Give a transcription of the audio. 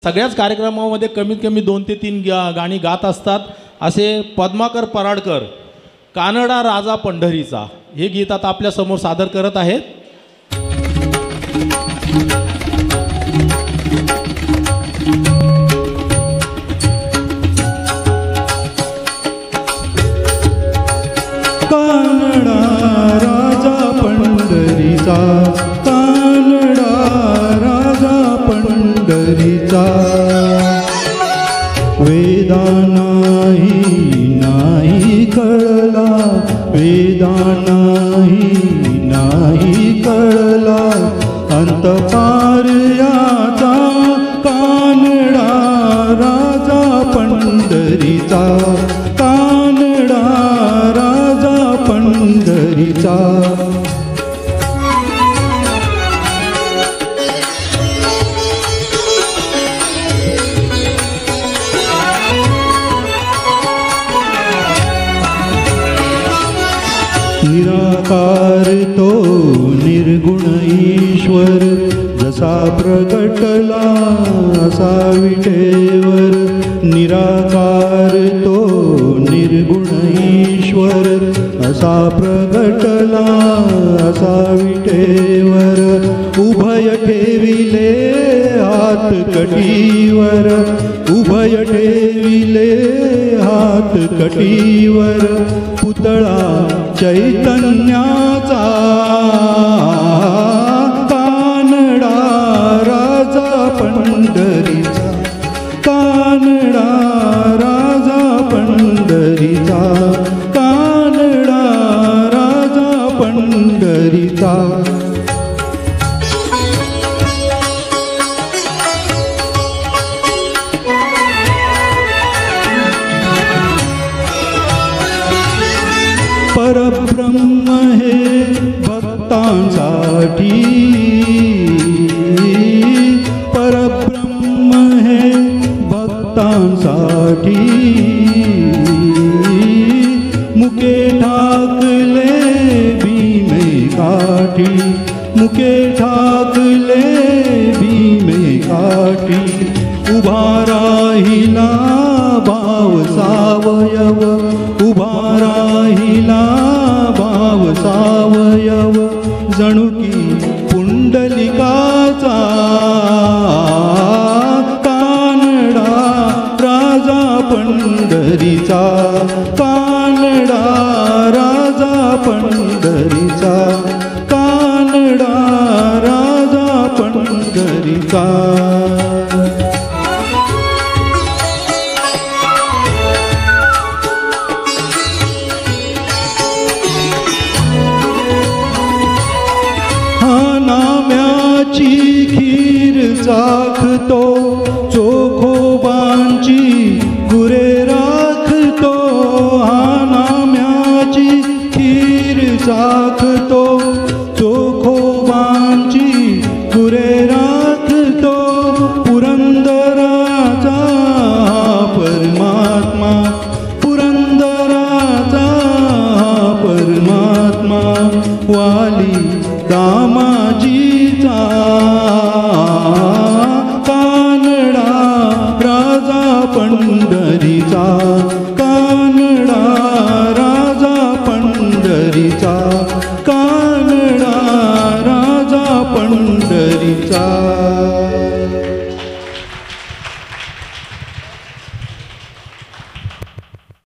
सगळ्याच कार्यक्रमामध्ये कमीत कमी 2 ते 3 गाणी गात असतात असे पद्माकर पराडकर कानडा राजा पंढरीचा हे गीत आता आपल्या समोर सादर करत आहेत। कानडा राजा पंढरीचा कानडा राजा पंढरीचा वेदा नाही कळला वेदा नाही कळला अंत पार याचा कानडा राजा पंढरीचा कानडा राजा पंढरीचा निराकार तो निर्गुण ईश्वर जसा प्रगटला असा विटेवर निराकार तो निर्गुण ईश्वर असा प्रगटला असा विटेवर उभय ठेविले हात कटीवर उभय ठेविले हात कटीवर पुतळा चैतन्याचा कानडा राजा पंढरीचा कानडा राजा पंढरीचा कानडा राजा पंढरीचा परब्रह्म हे भक्तांसाठी परब्रह्म हे भक्तांसाठी मुके ठाकले भीमे काठी मुके ठाकले भीमे काठी उभा राहिला भाव सावयव उभा राहिला भाव सावयव जणुकी पुंडलिकाचा कानडा राजा पंढरीचा कानडा राजा पंढरीचा कानडा राजा पंढरीचा खीर चाखतो चोखोबांची गुरे राखतो हा नाम्याची खीर चाखतो चोखोबांची गुरे राखतो पुरंदराचा परमात्मा पुरंदराचा परमात्मा वाली दामाजीचा कानडा राजा पंढरीचा कानडा राजा पंढरीचा कानडा राजा पंढरीचा